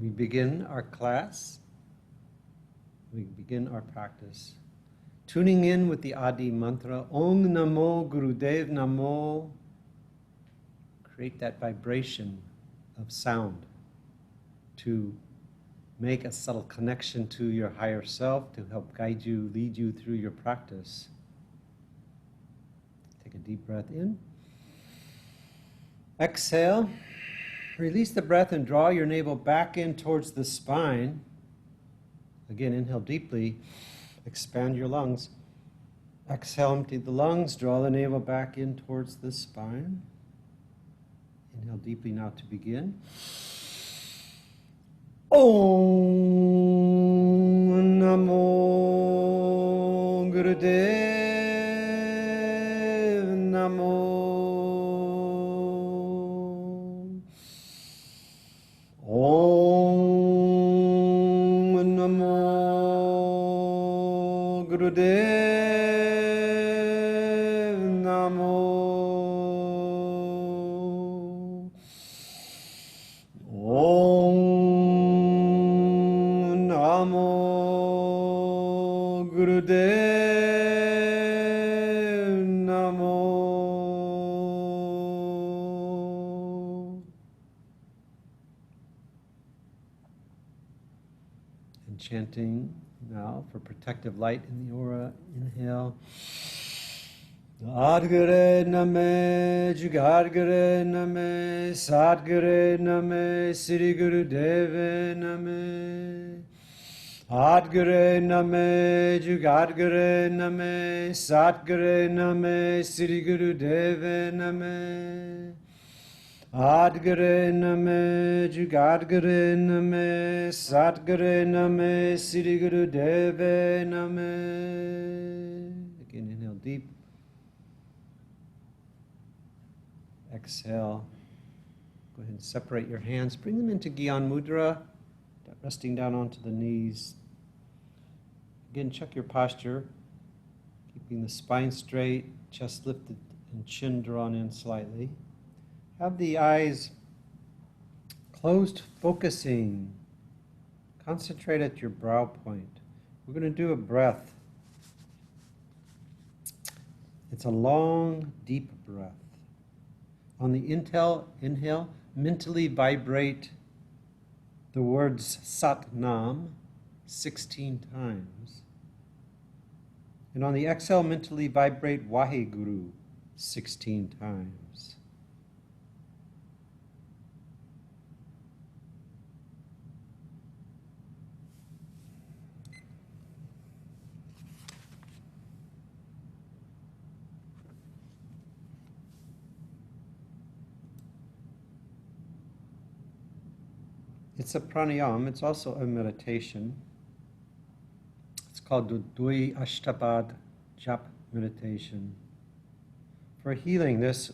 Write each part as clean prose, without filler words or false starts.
We begin our class, we begin our practice, tuning in with the Adi mantra, Om Namo Gurudev Namo. Create that vibration of sound to make a subtle connection to your higher self, to help guide you, lead you through your practice. Take a deep breath in. Exhale. Release the breath and draw your navel back in towards the spine. Again, inhale deeply. Expand your lungs. Exhale, empty the lungs. Draw the navel back in towards the spine. Inhale deeply now to begin. Om Namo Gurudev Namo. Om Namo Gurudev Namo. Om Namo Gurudev Namo. And chanting now for protective light in the aura. Inhale. Adgare Name, Jugadgare Name, Sadgare Name, Sri Gurudeve Name. Adgare Name, Jugadgare Name, Sadgare Name, Sri Gurudeve Name. Adgare Name, Jugadgare Name, Sadgare Name, Sri Gurudeve Name. Again, inhale deep. Exhale. Go ahead and separate your hands. Bring them into Gyan Mudra, resting down onto the knees. Again, check your posture, keeping the spine straight, chest lifted, and chin drawn in slightly. Have the eyes closed, focusing. Concentrate at your brow point. We're going to do a breath. It's a long, deep breath. On the inhale, mentally vibrate the words Sat Nam 16 times. And on the exhale, mentally vibrate Waheguru 16 times. It's a pranayama, it's also a meditation. It's called the Dui Ashtabad Jap meditation. For healing, this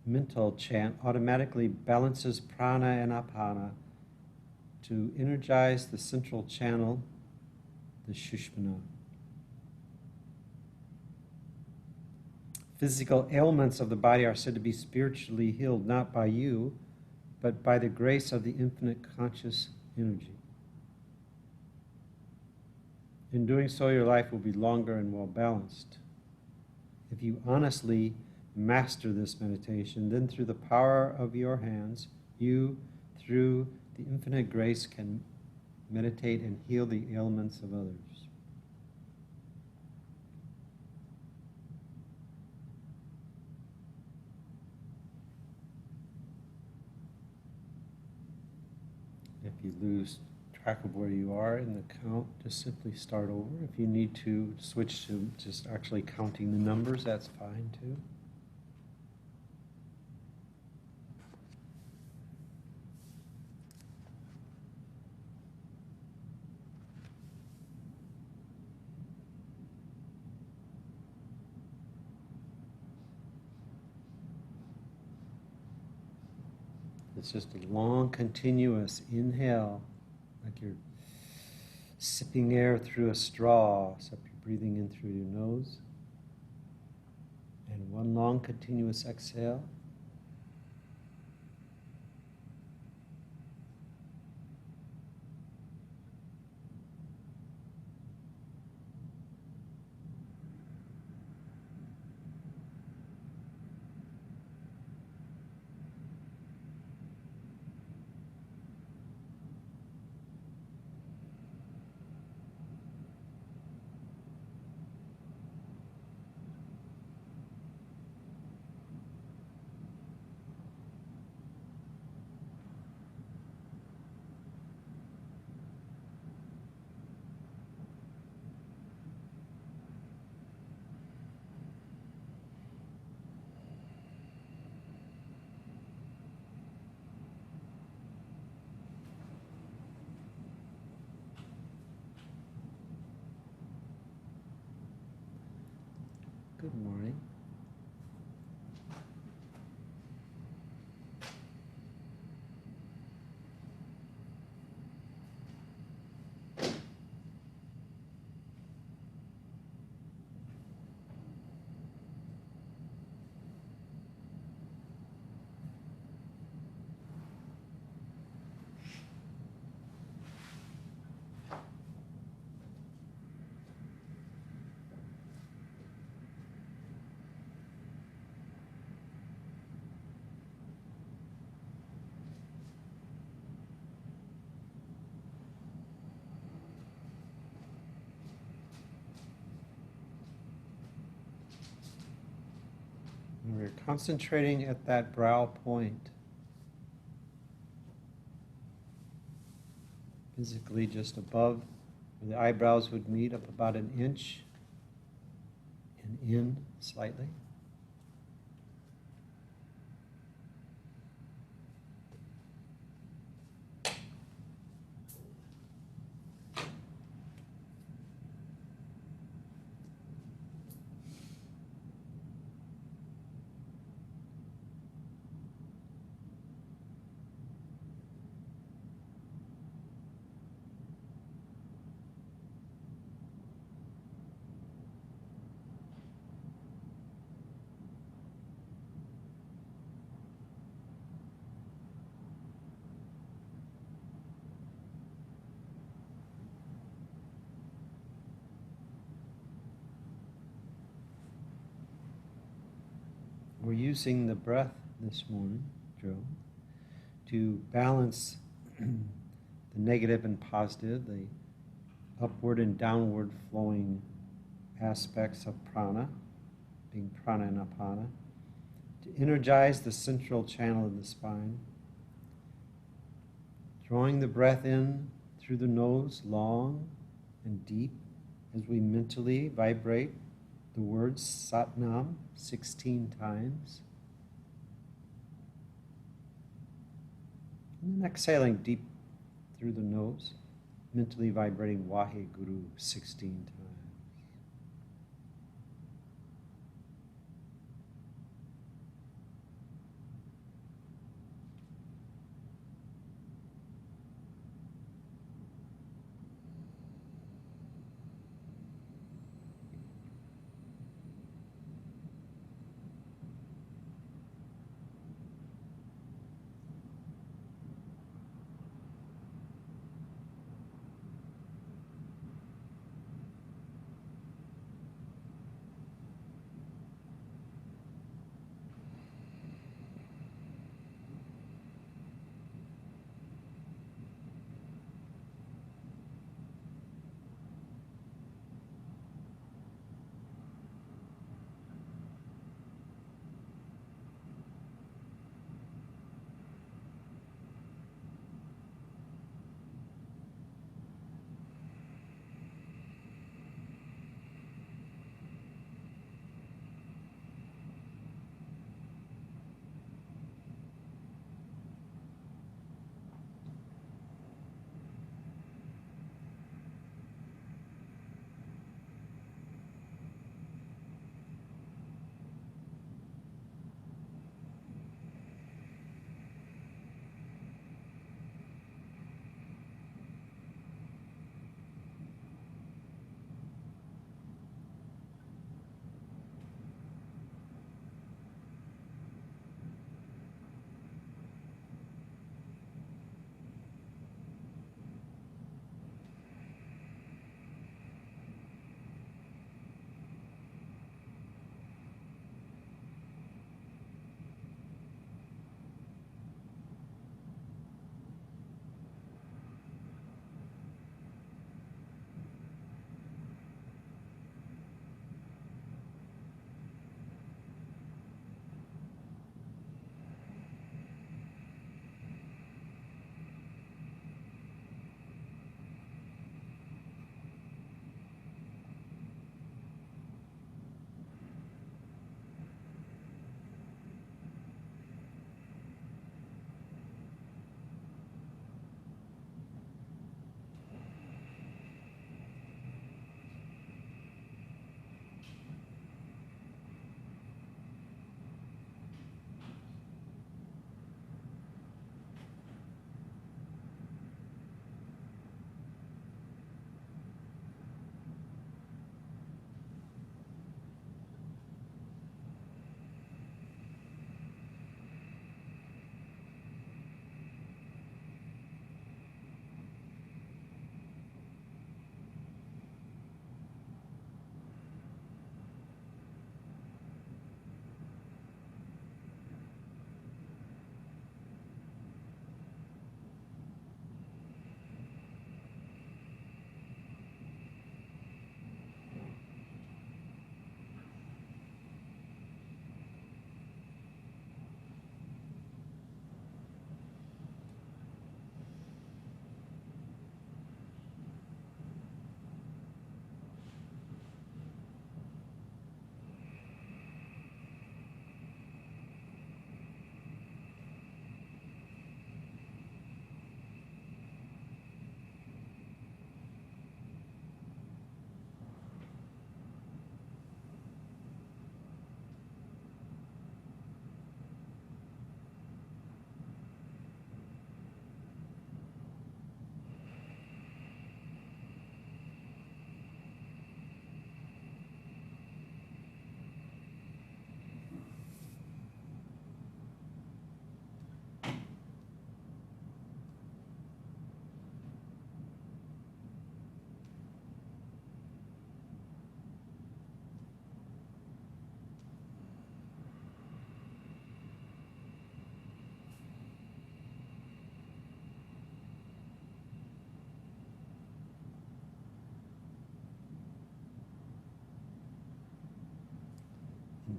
mental chant automatically balances prana and apana to energize the central channel, the Shushmana. Physical ailments of the body are said to be spiritually healed not by you, but by the grace of the infinite conscious energy. In doing so, your life will be longer and well balanced. If you honestly master this meditation, then through the power of your hands, you, through the infinite grace, can meditate and heal the ailments of others. If you lose track of where you are in the count, just simply start over. If you need to switch to just actually counting the numbers, that's fine too. It's just a long, continuous inhale, like you're sipping air through a straw, except you're breathing in through your nose. And one long, continuous exhale. Good morning. And we're concentrating at that brow point. Physically just above where the eyebrows would meet, up about an inch and in slightly. We're using the breath this morning, Joe, to balance the negative and positive, the upward and downward flowing aspects of prana, being prana and apana, to energize the central channel of the spine, drawing the breath in through the nose, long and deep, as we mentally vibrate the words Sat Nam 16 times. And then exhaling deep through the nose, mentally vibrating Waheguru 16 times.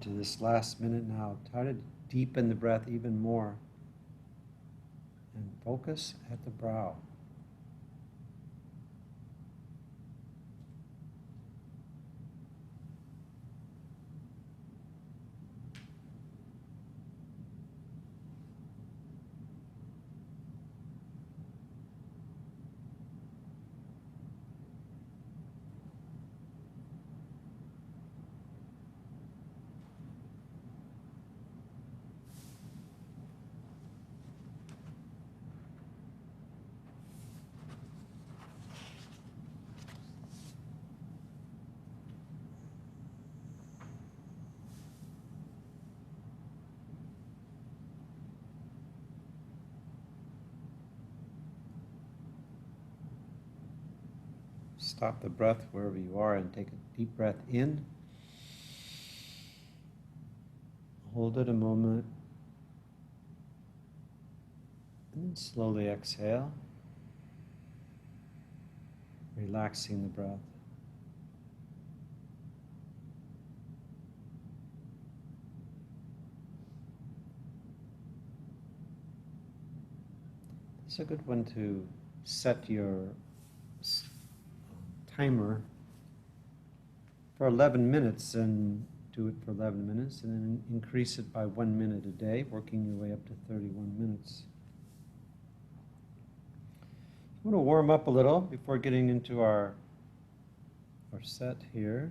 into this last minute now. Try to deepen the breath even more. And focus at the brow. Stop the breath wherever you are and take a deep breath in. Hold it a moment. And then slowly exhale, relaxing the breath. It's a good one to set your timer for 11 minutes and do it for 11 minutes and then increase it by 1 minute a day, working your way up to 31 minutes. I want to warm up a little before getting into our set here.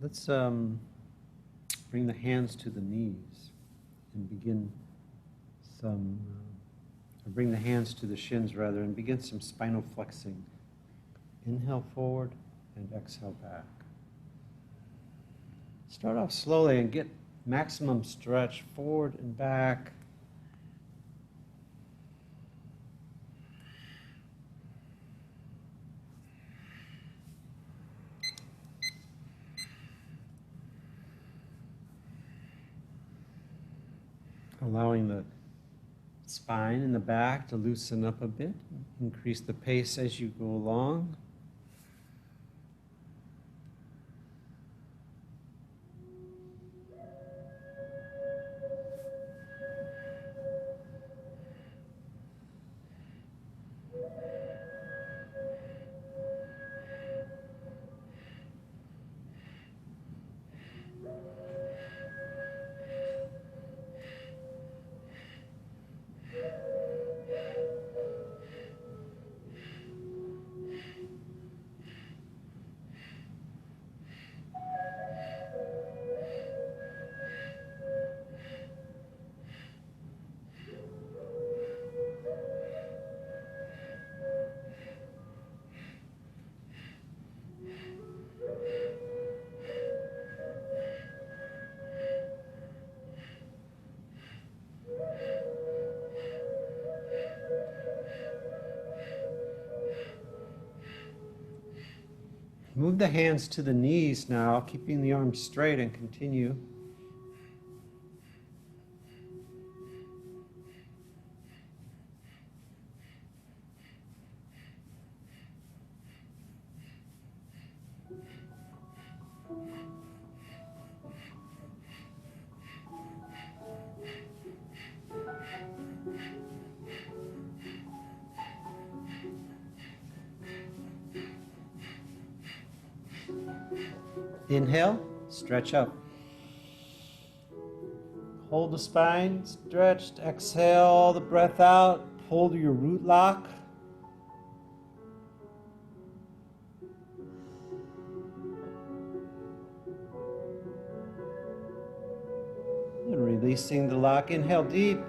Let's bring the hands to the knees and begin bring the hands to the shins rather, and begin some spinal flexing. Inhale forward and exhale back. Start off slowly and get maximum stretch forward and back. Allowing the spine and the back to loosen up a bit. Increase the pace as you go along. Move the hands to the knees now, keeping the arms straight, and continue. Inhale, stretch up. Hold the spine stretched. Exhale the breath out. Hold your root lock. And releasing the lock. Inhale deep.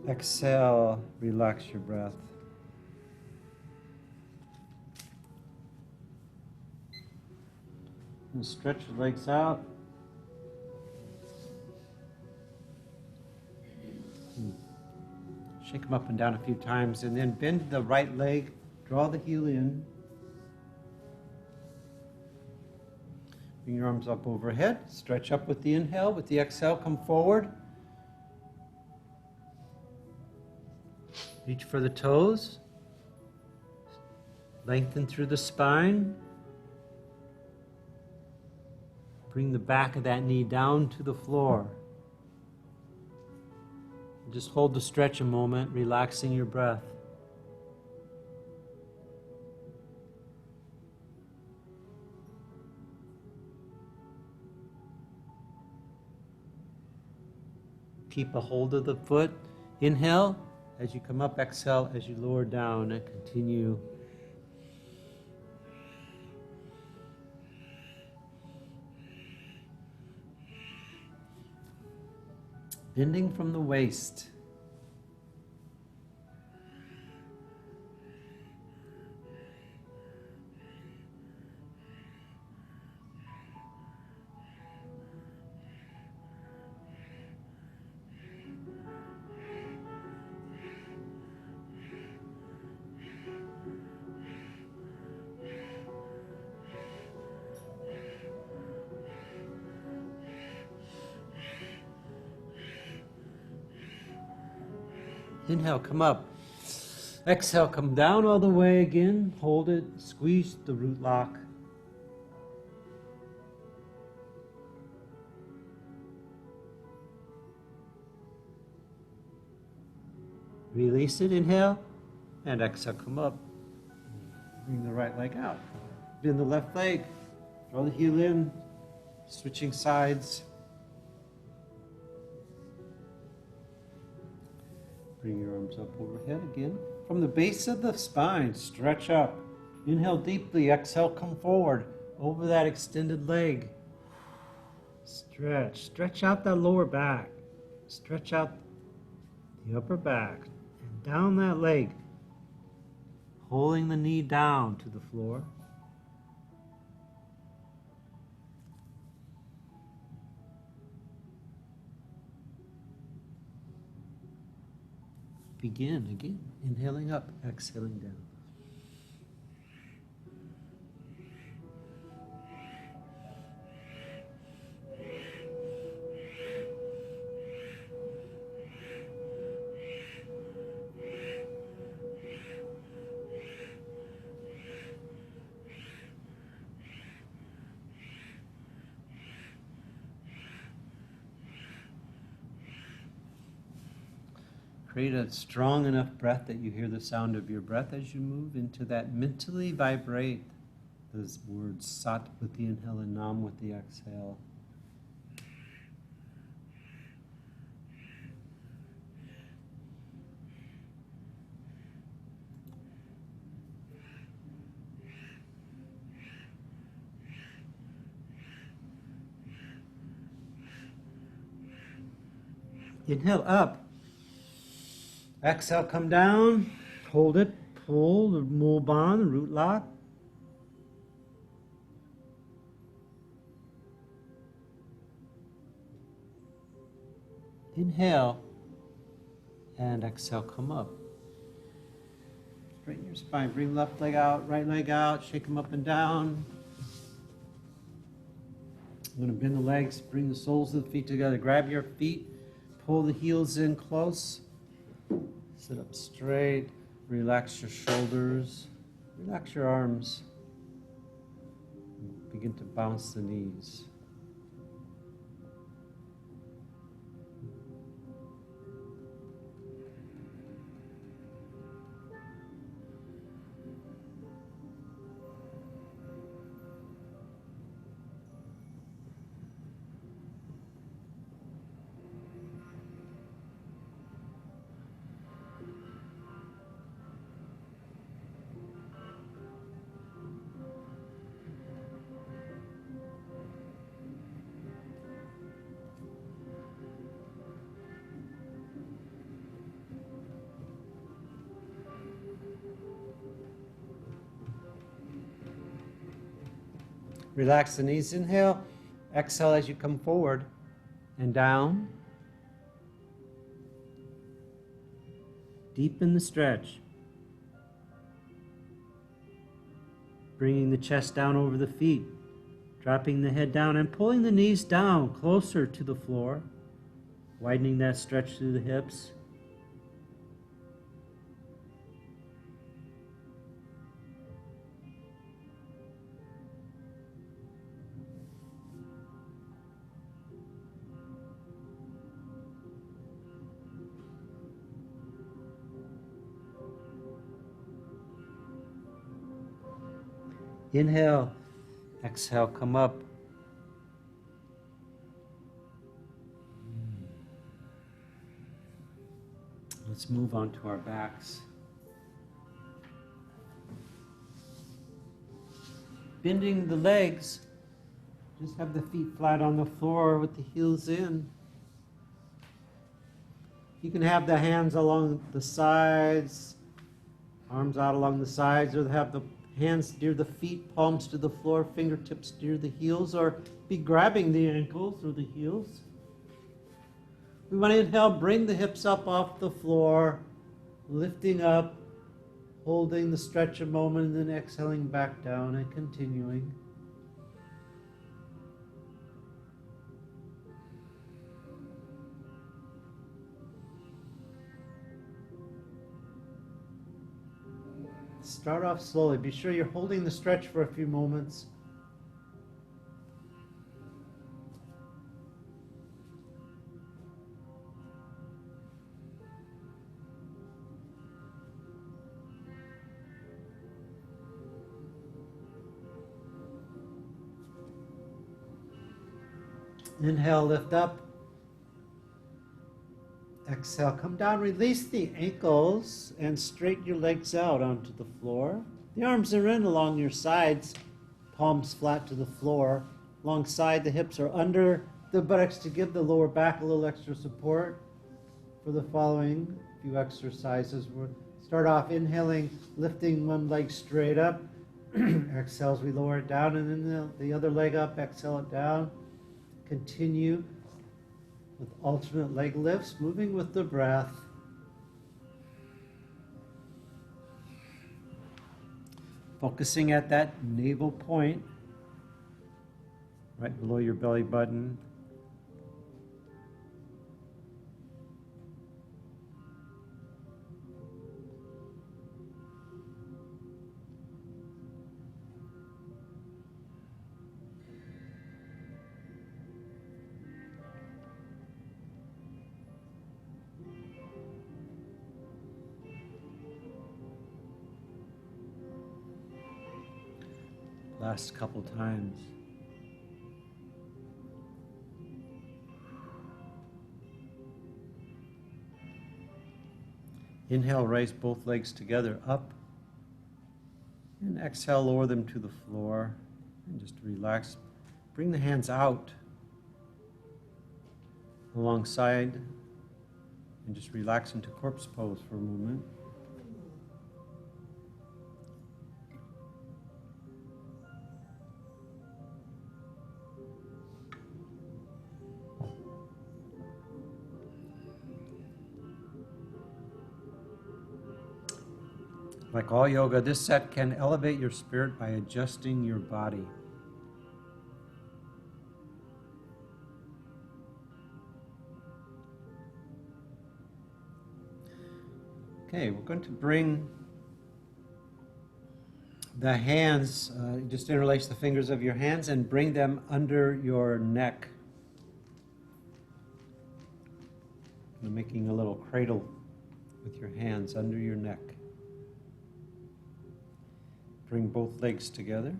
Exhale, relax your breath. And stretch the legs out. Shake them up and down a few times, and then bend the right leg, draw the heel in. Bring your arms up overhead, stretch up with the inhale, with the exhale, come forward. Reach for the toes. Lengthen through the spine. Bring the back of that knee down to the floor. Just hold the stretch a moment, relaxing your breath. Keep a hold of the foot. Inhale as you come up, exhale as you lower down, and continue. Bending from the waist. Inhale, come up. Exhale, come down all the way again. Hold it, squeeze the root lock. Release it, inhale, and exhale, come up. Bring the right leg out. Bend the left leg. Draw the heel in, switching sides. Bring your arms up overhead again. From the base of the spine, stretch up. Inhale deeply, exhale, come forward over that extended leg. Stretch out that lower back. Stretch out the upper back and down that leg. Holding the knee down to the floor. Begin again, inhaling up, exhaling down. Create a strong enough breath that you hear the sound of your breath as you move into that. Mentally vibrate those words, Sat with the inhale and Nam with the exhale. Inhale up. Exhale, come down, hold it, pull the mulban, the root lock. Inhale, and exhale, come up. Straighten your spine, bring left leg out, right leg out, shake them up and down. I'm going to bend the legs, bring the soles of the feet together, grab your feet, pull the heels in close. Sit up straight, relax your shoulders, relax your arms. Begin to bounce the knees. Relax the knees, inhale. Exhale as you come forward and down. Deepen the stretch. Bringing the chest down over the feet. Dropping the head down and pulling the knees down closer to the floor. Widening that stretch through the hips. Inhale, exhale, come up. Let's move on to our backs. Bending the legs, just have the feet flat on the floor with the heels in. You can have the hands along the sides, arms out along the sides, or have the hands near the feet, palms to the floor, fingertips near the heels, or be grabbing the ankles or the heels. We want to inhale, bring the hips up off the floor, lifting up, holding the stretch a moment, and then exhaling back down and continuing. Start off slowly. Be sure you're holding the stretch for a few moments. Inhale, lift up. Exhale, come down, release the ankles and straighten your legs out onto the floor. The arms are in along your sides, palms flat to the floor. Alongside, the hips are under the buttocks to give the lower back a little extra support. For the following few exercises, we'll start off inhaling, lifting one leg straight up. Exhale as we lower it down, and then the other leg up, exhale it down. Continue with alternate leg lifts, moving with the breath. Focusing at that navel point, right below your belly button. Last couple times. Inhale, raise both legs together up. And exhale, lower them to the floor. And just relax. Bring the hands out alongside. And just relax into corpse pose for a moment. Like all yoga, this set can elevate your spirit by adjusting your body. Okay, we're going to bring the hands, just interlace the fingers of your hands and bring them under your neck. You're making a little cradle with your hands under your neck. Bring both legs together.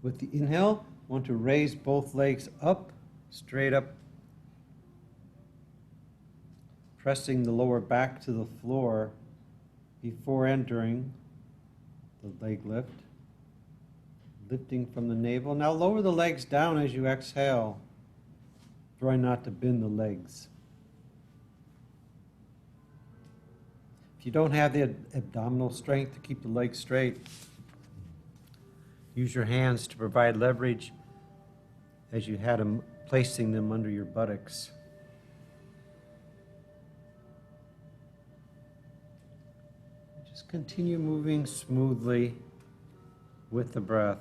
With the inhale, want to raise both legs up, straight up, pressing the lower back to the floor before entering the leg lift. Lifting from the navel. Now lower the legs down as you exhale. Try not to bend the legs. If you don't have the abdominal strength to keep the legs straight, use your hands to provide leverage as you had them, placing them under your buttocks. Just continue moving smoothly with the breath.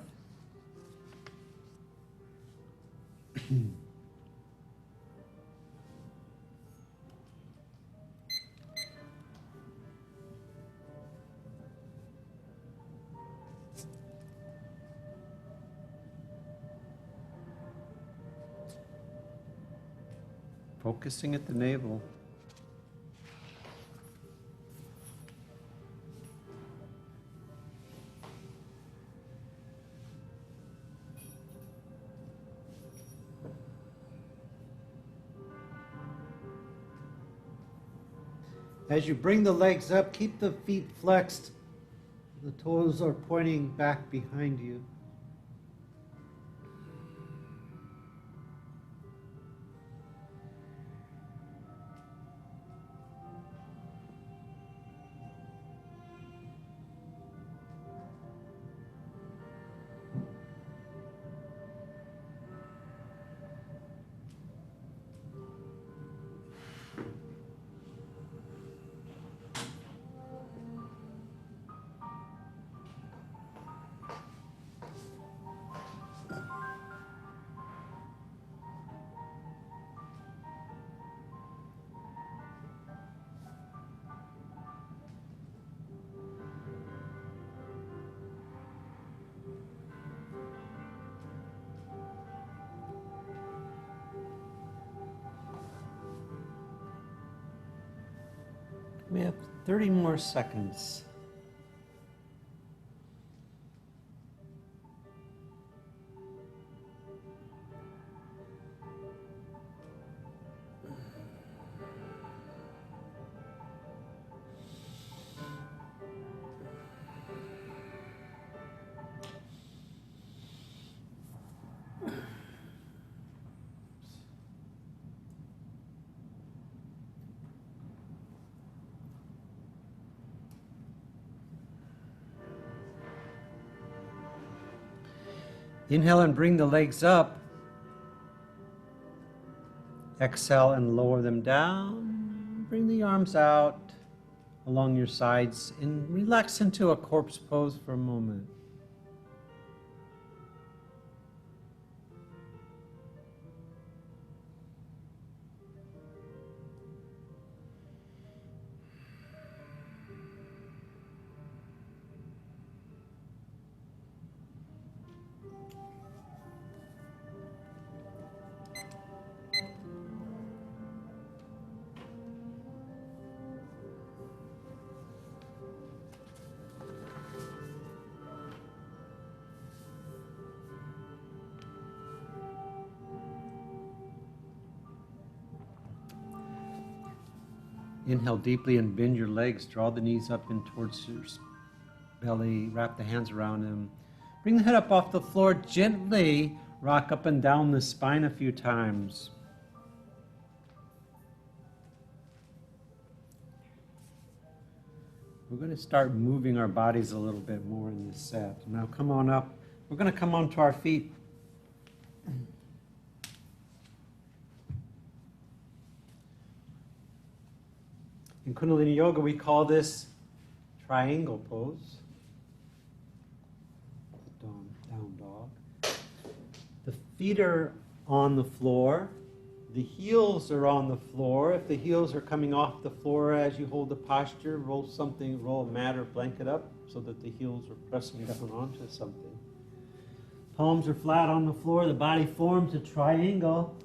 Focusing at the navel. As you bring the legs up, keep the feet flexed. The toes are pointing back behind you. We have 30 more seconds. Inhale and bring the legs up. Exhale and lower them down. Bring the arms out along your sides and relax into a corpse pose for a moment. Inhale deeply and bend your legs. Draw the knees up in towards your belly. Wrap the hands around them. Bring the head up off the floor. Gently rock up and down the spine a few times. We're going to start moving our bodies a little bit more in this set. Now come on up. We're going to come onto our feet. In Kundalini Yoga, we call this triangle pose. Down dog. The feet are on the floor. The heels are on the floor. If the heels are coming off the floor as you hold the posture, roll a mat or blanket up so that the heels are pressing down onto something. Palms are flat on the floor. The body forms a triangle.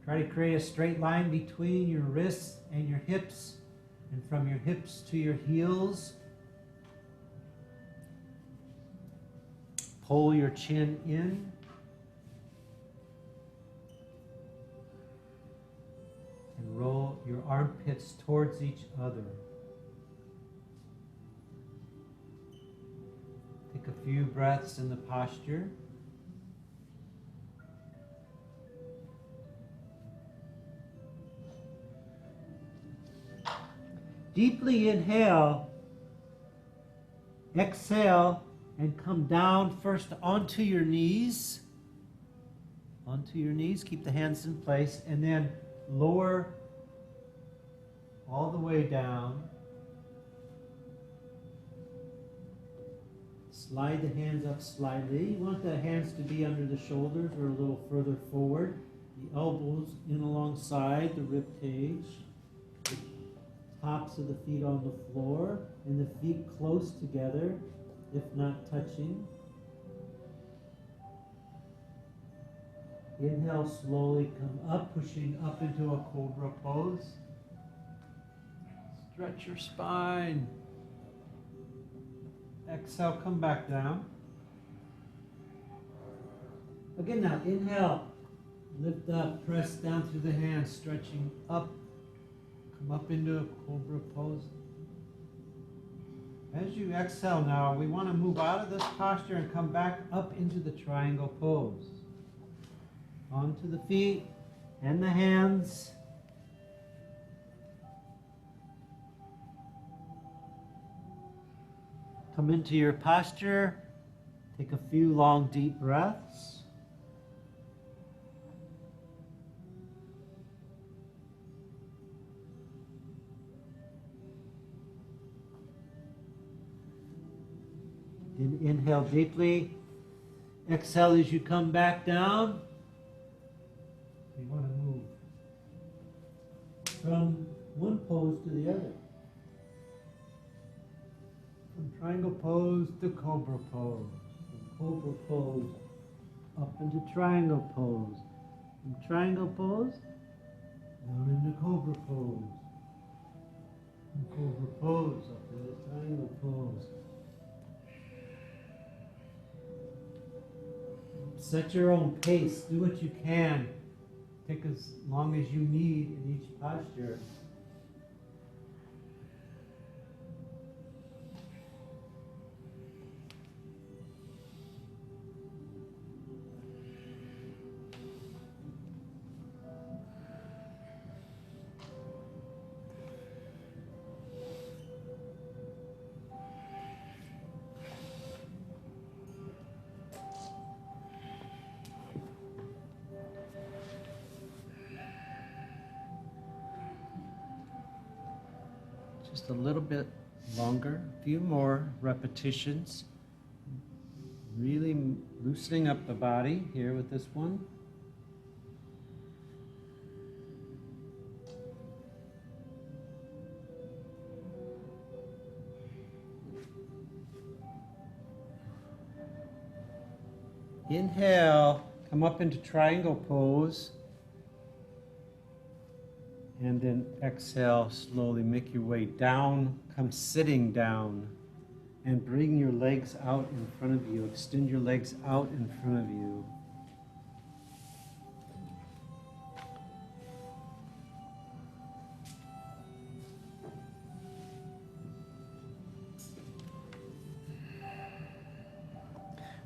Try to create a straight line between your wrists and your hips, and from your hips to your heels. Pull your chin in. And roll your armpits towards each other. Take a few breaths in the posture. Deeply inhale, exhale, and come down first onto your knees. Onto your knees, keep the hands in place, and then lower all the way down. Slide the hands up slightly. You want the hands to be under the shoulders or a little further forward. The elbows in alongside the rib cage. Tops of the feet on the floor and the feet close together, if not touching. Inhale, slowly come up, pushing up into a cobra pose. Stretch your spine. Exhale, come back down. Again now, inhale, lift up, press down through the hands, stretching up, come up into a cobra pose. As you exhale now, we want to move out of this posture and come back up into the triangle pose. Onto the feet and the hands. Come into your posture. Take a few long, deep breaths. Inhale deeply. Exhale as you come back down. You want to move from one pose to the other. From triangle pose to cobra pose. From cobra pose up into triangle pose. From triangle pose down into cobra pose. From cobra pose up into triangle pose. Set your own pace. Do what you can. Take as long as you need in each posture. Just a little bit longer, a few more repetitions. Really loosening up the body here with this one. Inhale, come up into triangle pose. And then exhale, slowly make your way down, come sitting down, and bring your legs out in front of you. Extend your legs out in front of you.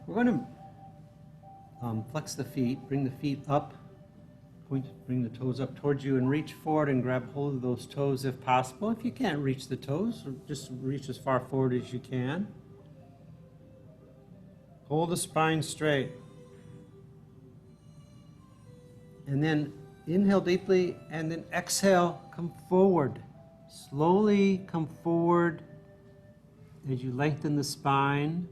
We're going to flex the feet, bring the feet up. Bring the toes up towards you and reach forward and grab hold of those toes if possible. If you can't reach the toes, just reach as far forward as you can. Hold the spine straight. And then inhale deeply and then exhale, come forward. Slowly come forward as you lengthen the spine.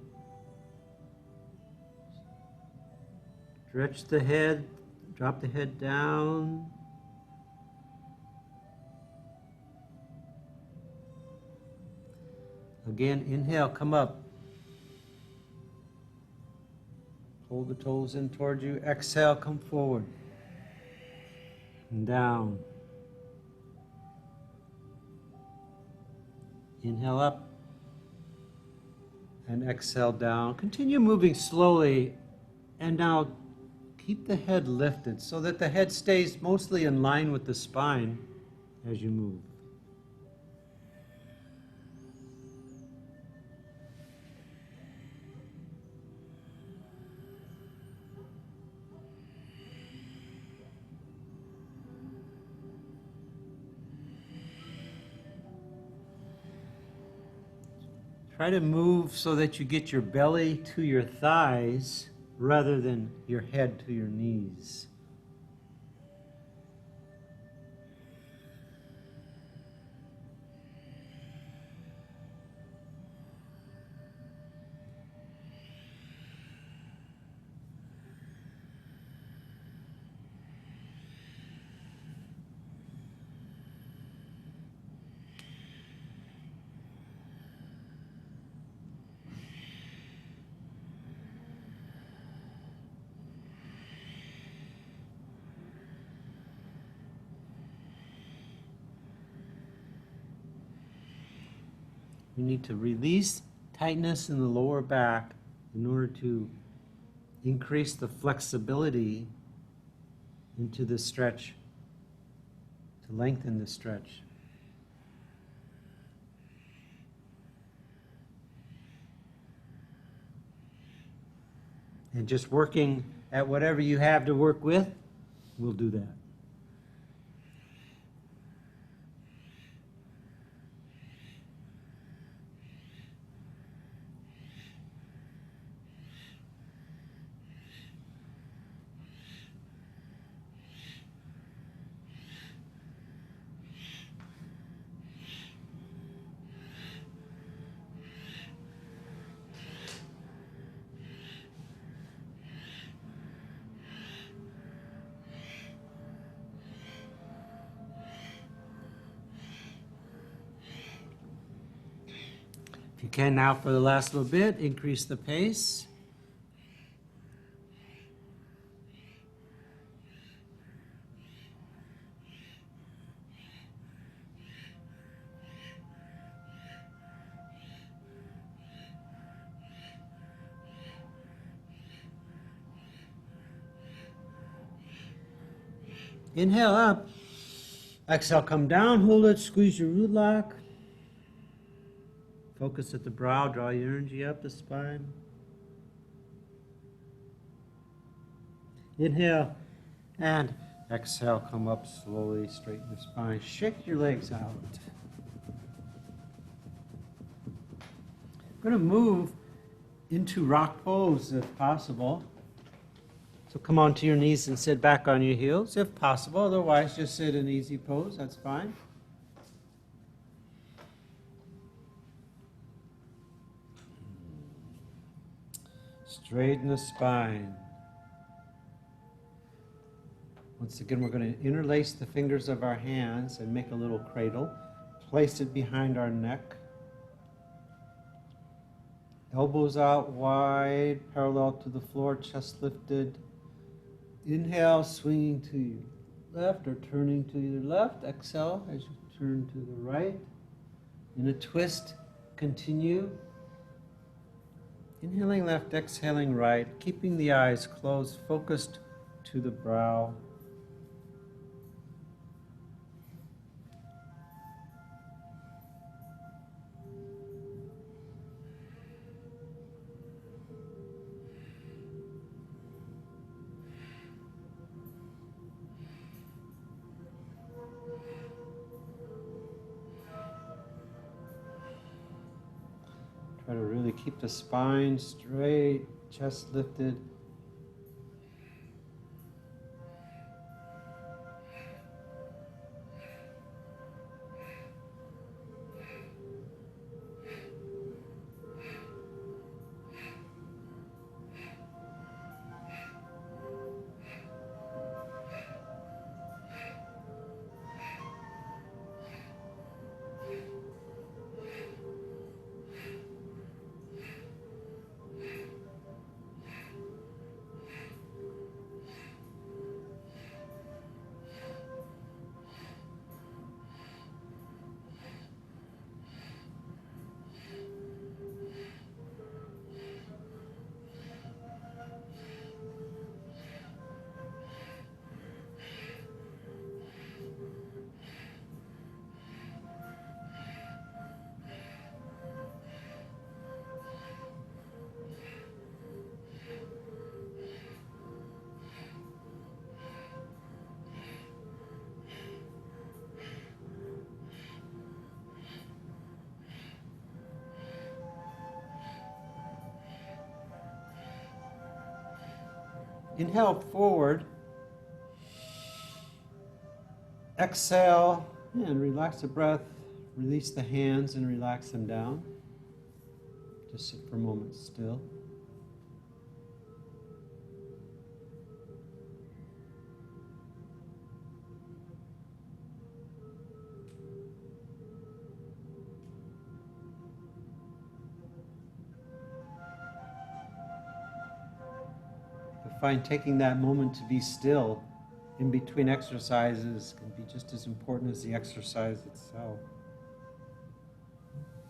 Stretch the head. Drop the head down. Again, inhale, come up. Hold the toes in towards you. Exhale, come forward. And down. Inhale up. And exhale down. Continue moving slowly. And now keep the head lifted so that the head stays mostly in line with the spine as you move. Try to move so that you get your belly to your thighs rather than your head to your knees. You need to release tightness in the lower back in order to increase the flexibility into the stretch, to lengthen the stretch. And just working at whatever you have to work with, we'll do that. If you can now, for the last little bit, increase the pace. Inhale up. Exhale, come down, hold it, squeeze your root lock. Focus at the brow, draw your energy up the spine. Inhale and exhale, come up slowly, straighten the spine. Shake your legs out. I'm going to move into rock pose if possible. So come onto your knees and sit back on your heels if possible. Otherwise, just sit in easy pose, that's fine. Straighten the spine. Once again, we're going to interlace the fingers of our hands and make a little cradle. Place it behind our neck. Elbows out wide, parallel to the floor, chest lifted. Inhale, swinging to your left or turning to your left. Exhale as you turn to the right. In a twist, continue. Inhaling left, exhaling right, keeping the eyes closed, focused to the brow. Try to really keep the spine straight, chest lifted. Inhale forward. Exhale and relax the breath. Release the hands and relax them down. Just sit for a moment still. I find taking that moment to be still in between exercises can be just as important as the exercise itself.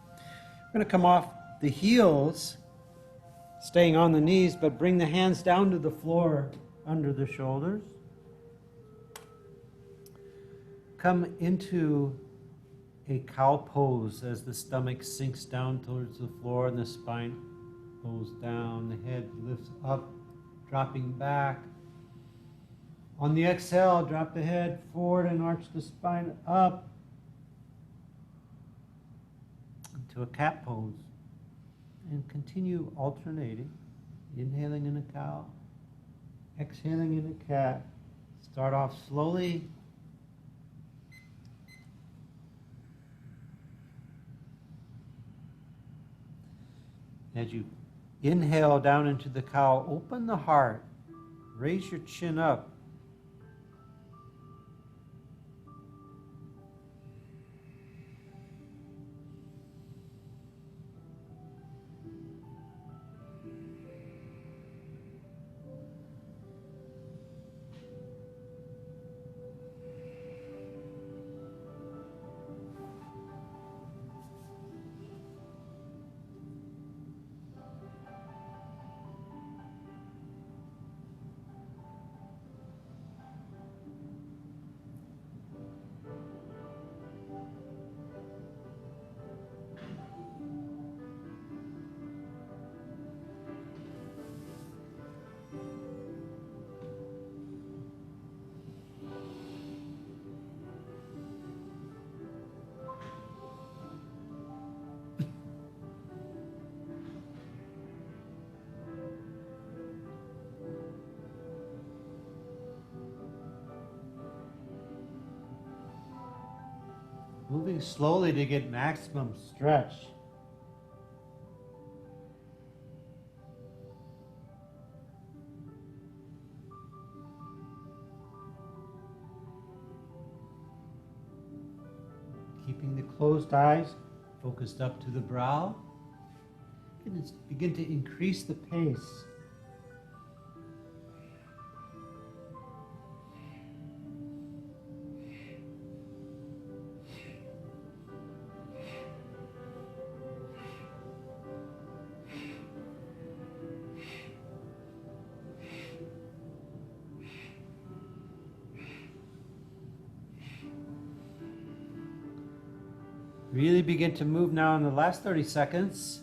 I'm going to come off the heels Staying on the knees, but bring the hands down to the floor under the shoulders. Come into a cow pose as the stomach sinks down towards the floor and the spine goes down. The head lifts up, dropping back. On the exhale, drop the head forward and arch the spine up into a cat pose. And continue alternating, inhaling in a cow, exhaling in a cat. Start off slowly. As you inhale down into the cow, open the heart, raise your chin up. Moving slowly to get maximum stretch. Keeping the closed eyes focused up to the brow. And begin to increase the pace. Really begin to move now in the last 30 seconds.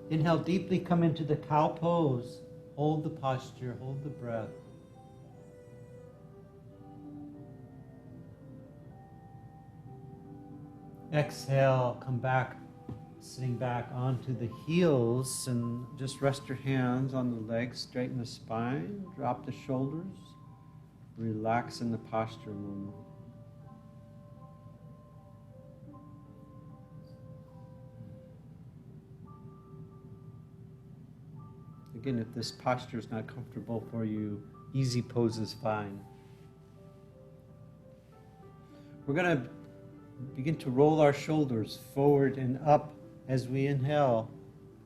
Inhale deeply, come into the cow pose. Hold the posture, hold the breath. Exhale, come back, sitting back onto the heels, and just rest your hands on the legs, straighten the spine, drop the shoulders, relax in the posture a moment. Again, if this posture is not comfortable for you, easy pose is fine. We're going to begin to roll our shoulders forward and up as we inhale.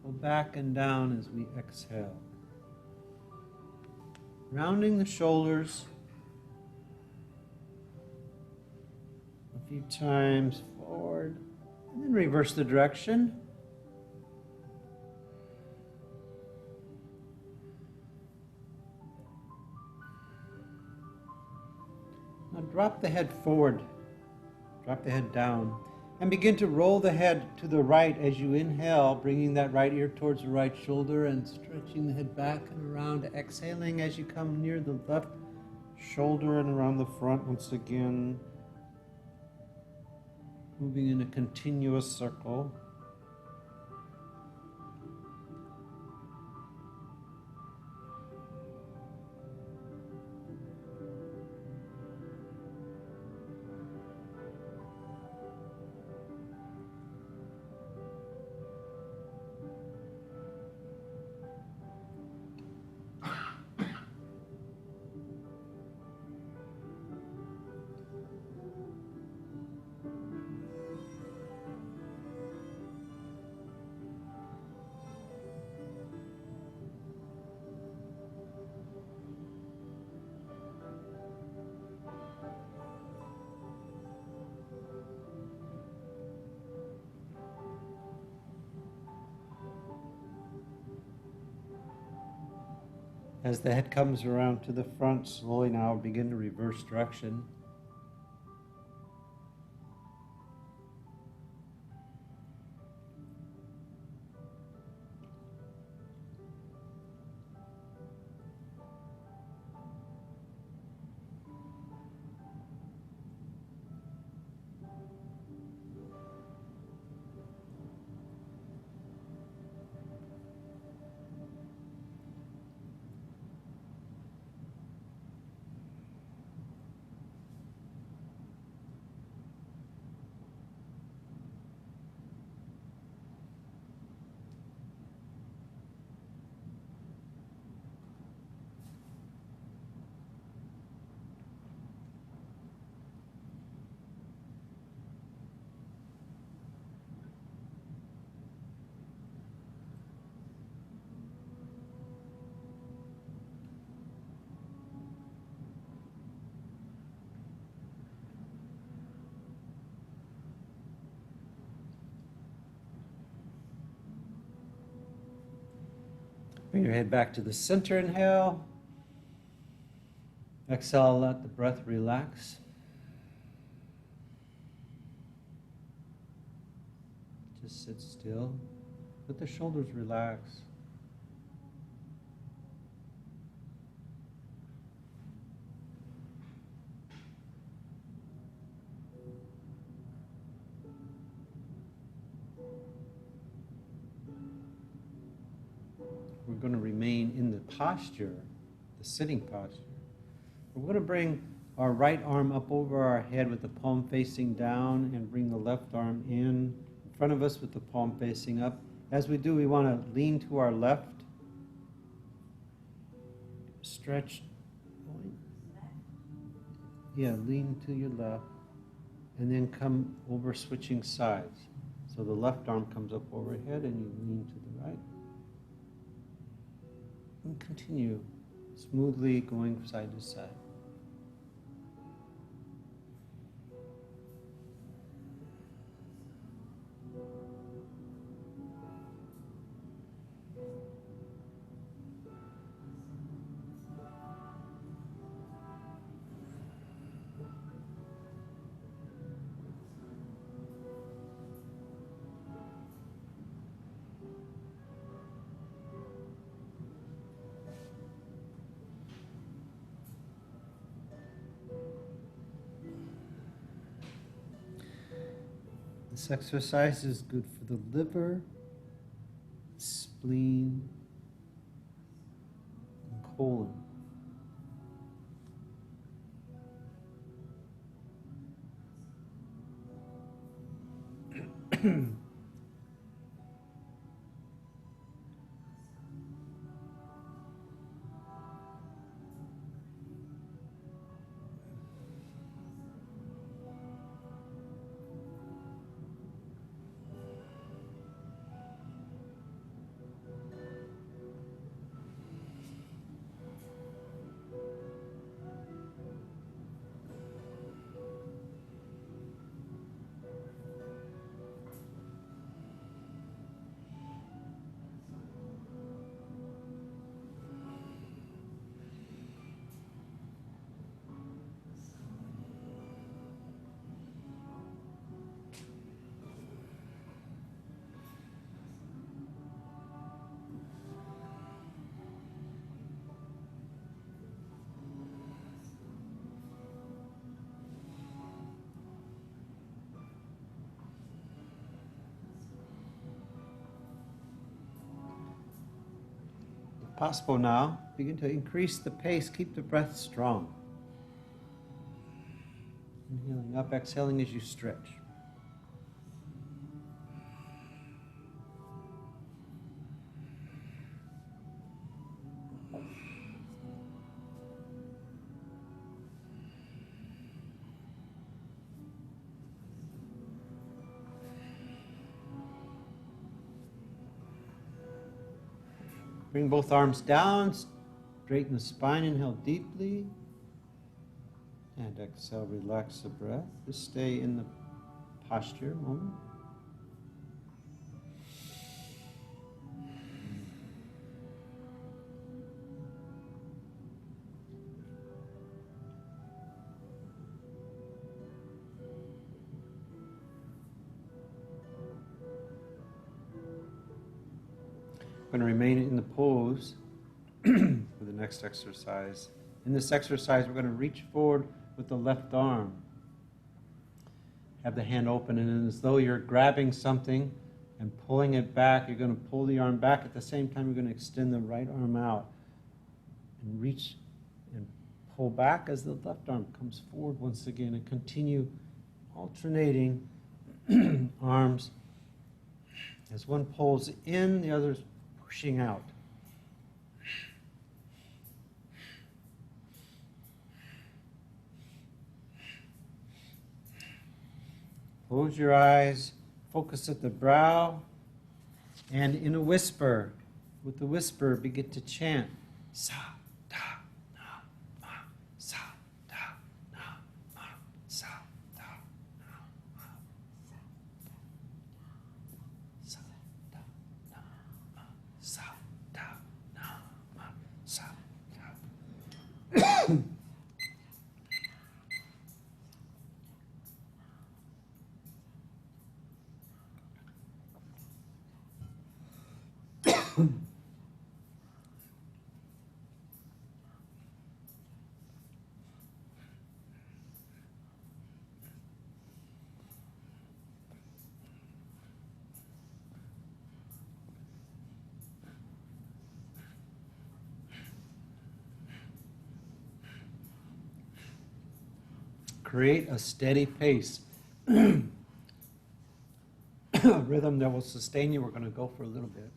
Go back and down as we exhale. Rounding the shoulders a few times forward, and then reverse the direction. Now drop the head forward. Drop the head down and begin to roll the head to the right as you inhale, bringing that right ear towards the right shoulder and stretching the head back and around, exhaling as you come near the left shoulder and around the front once again, moving in a continuous circle. As the head comes around to the front, slowly now begin to reverse direction. Bring your head back to the center, inhale. Exhale, let the breath relax. Just sit still. Let the shoulders relax. We're going to remain in the posture, the sitting posture. We're going to bring our right arm up over our head with the palm facing down and bring the left arm in front of us with the palm facing up. As we do, we want to lean to our left, stretch, lean to your left, and then come over switching sides. So the left arm comes up overhead and you lean to the right. And continue smoothly going side to side. This exercise is good for the liver, spleen, and colon. If possible now, begin to increase the pace, keep the breath strong. Inhaling up, exhaling as you stretch. Bring both arms down, straighten the spine, inhale deeply. And exhale, relax the breath. Just stay in the posture a moment. We're going to remain in the pose for the next exercise. In this exercise, we're going to reach forward with the left arm. Have the hand open, and as though you're grabbing something and pulling it back, you're going to pull the arm back. At the same time, you're going to extend the right arm out and reach and pull back as the left arm comes forward once again, and continue alternating arms. As one pulls in, the other's pushing out. Close your eyes, focus at the brow, and in a whisper, with the whisper, begin to chant sa da na ma, sa da na ma, sa da na ma, sa da na ma, sa da na ma, sa da. Create a steady pace, a rhythm that will sustain you. We're going to go for a little bit.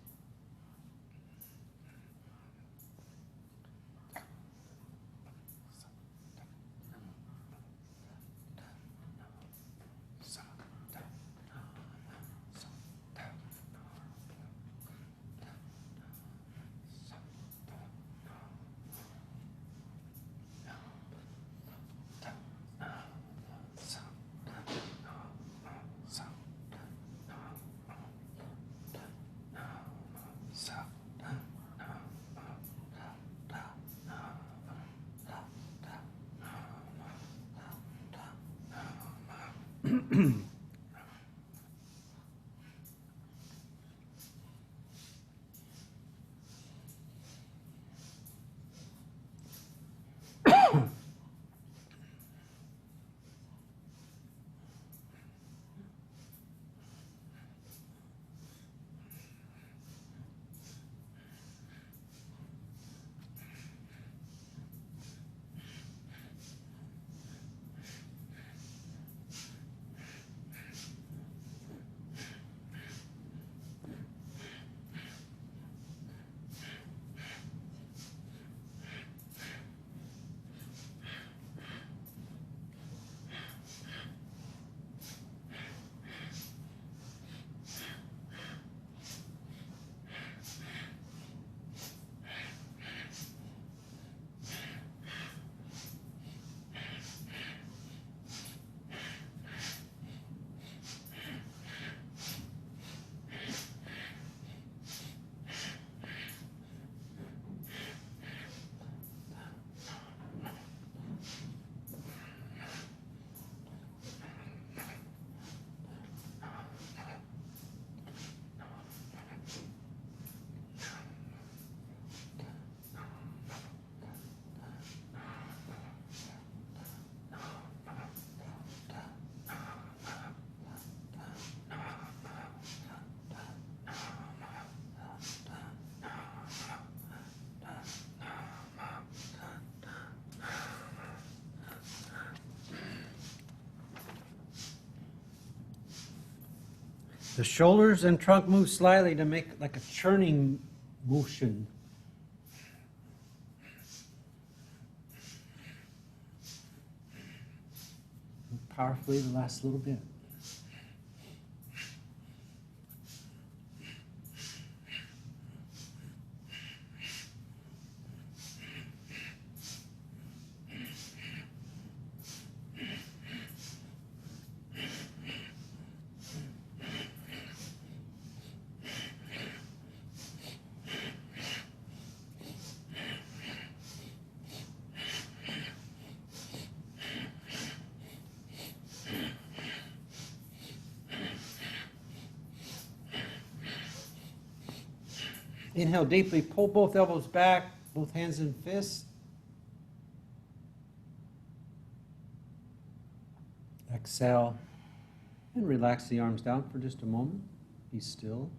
The shoulders and trunk move slightly to make like a churning motion. Move powerfully the last little bit. Inhale deeply, pull both elbows back, both hands and fists. Exhale, and relax the arms down for just a moment. Be still.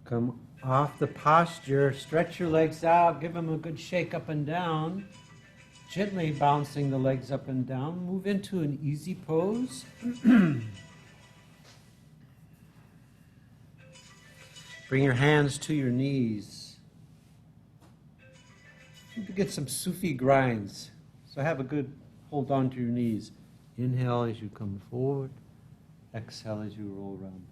Come off the posture, stretch your legs out, give them a good shake up and down. Gently bouncing the legs up and down. Move into an easy pose. Bring your hands to your knees. You can get some Sufi grinds. So have a good hold on to your knees. Inhale as you come forward. Exhale as you roll around.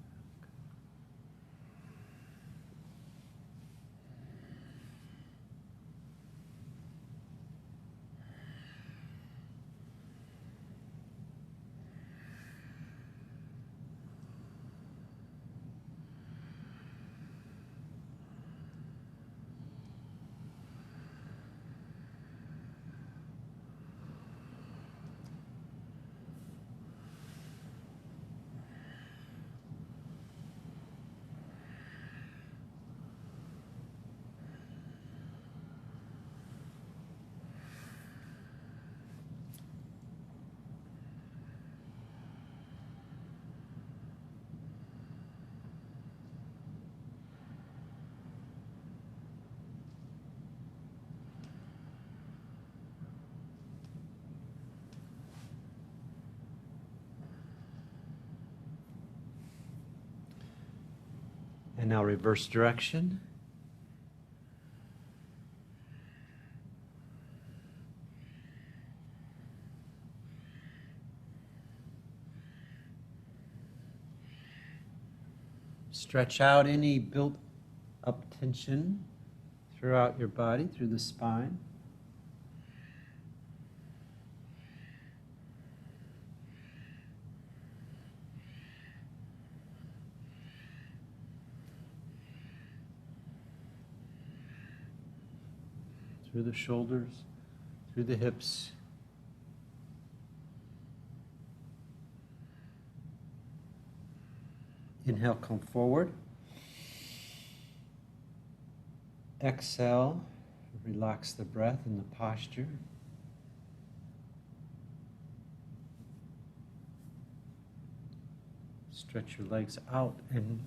And now reverse direction. Stretch out any built up tension throughout your body, through the spine. Through the shoulders, through the hips. Inhale, come forward. Exhale, relax the breath and the posture. Stretch your legs out and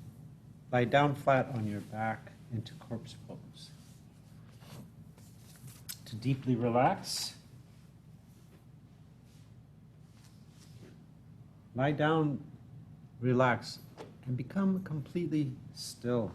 lie down flat on your back into corpse pose. To deeply relax, lie down, relax, and become completely still.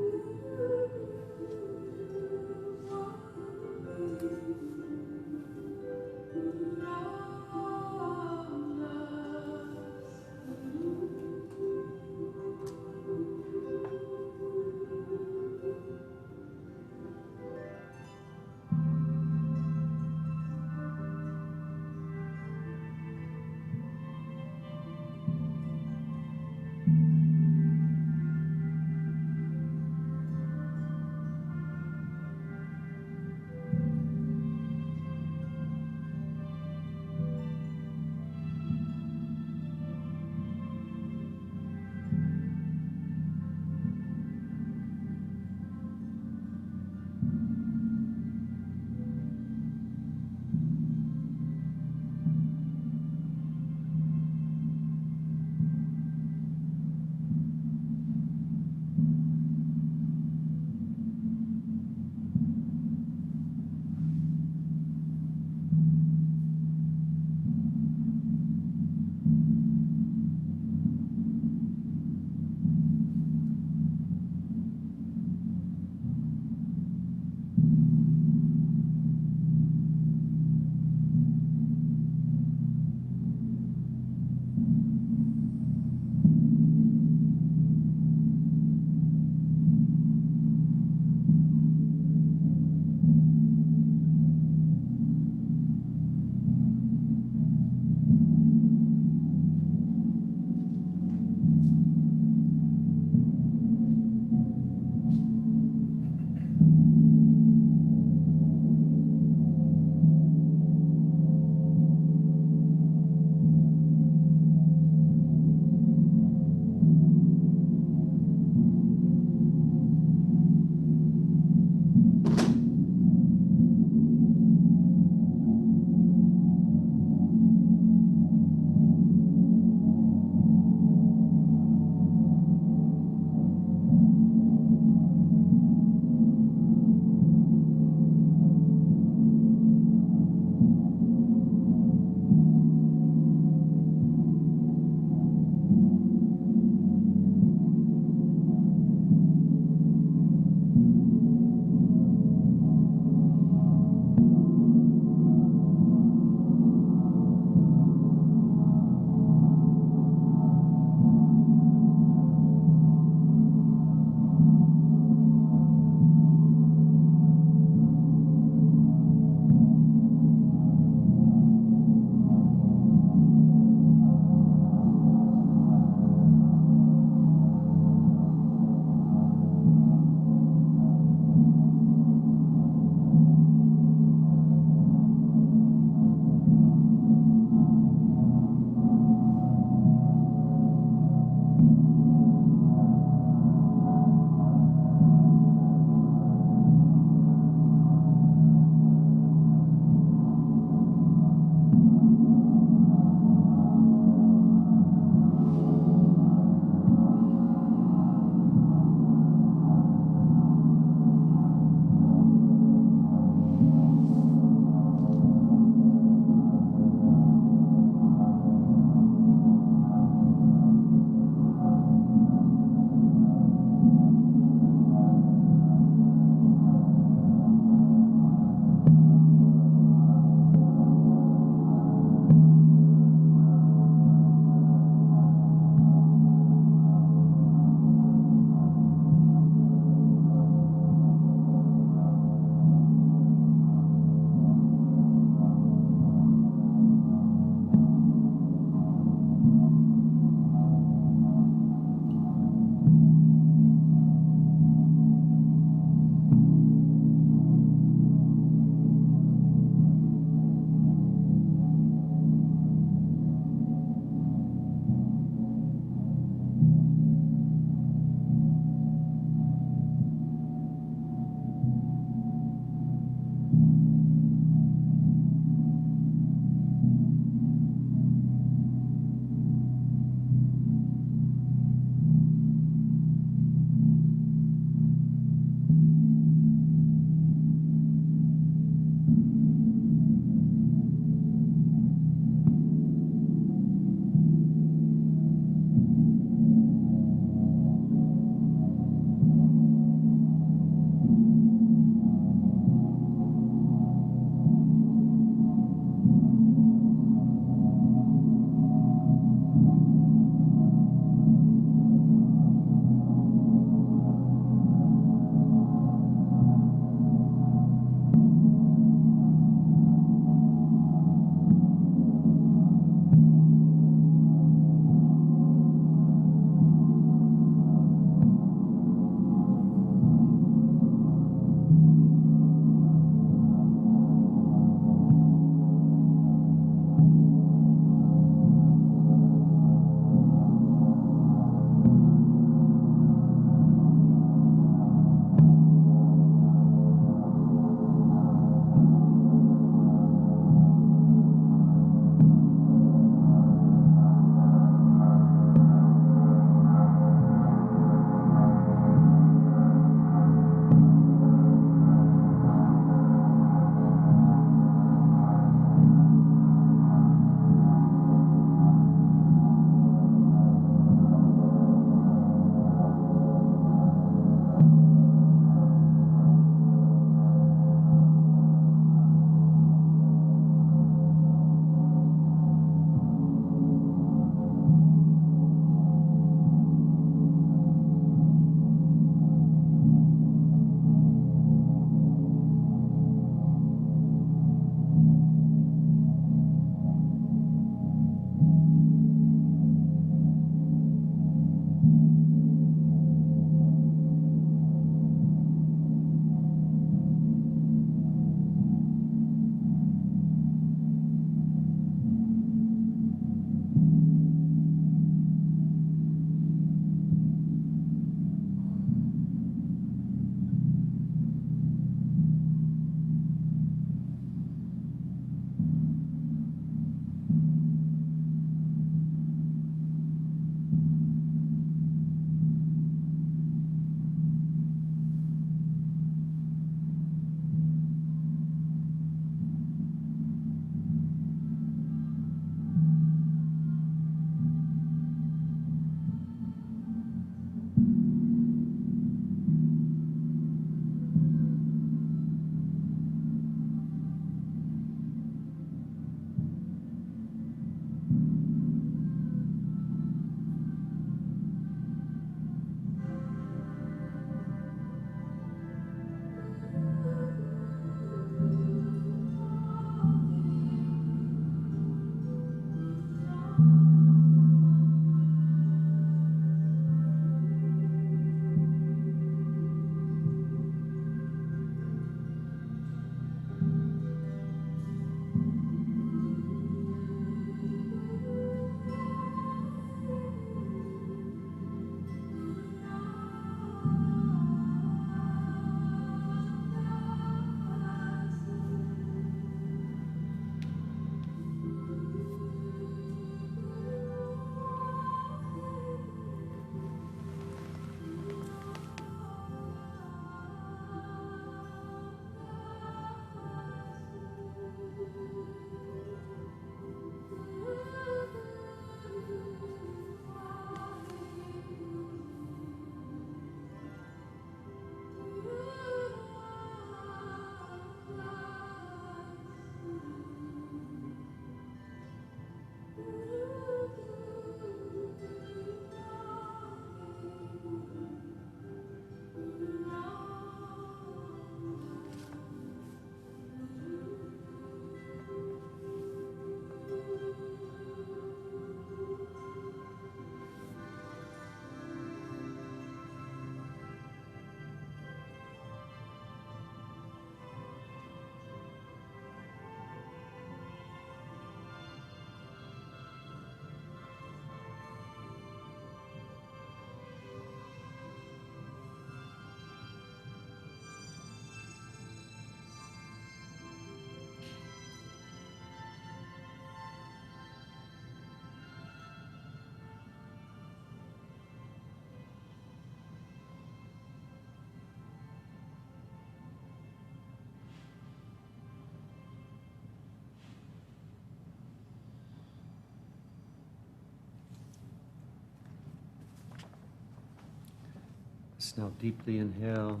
legs. Now deeply inhale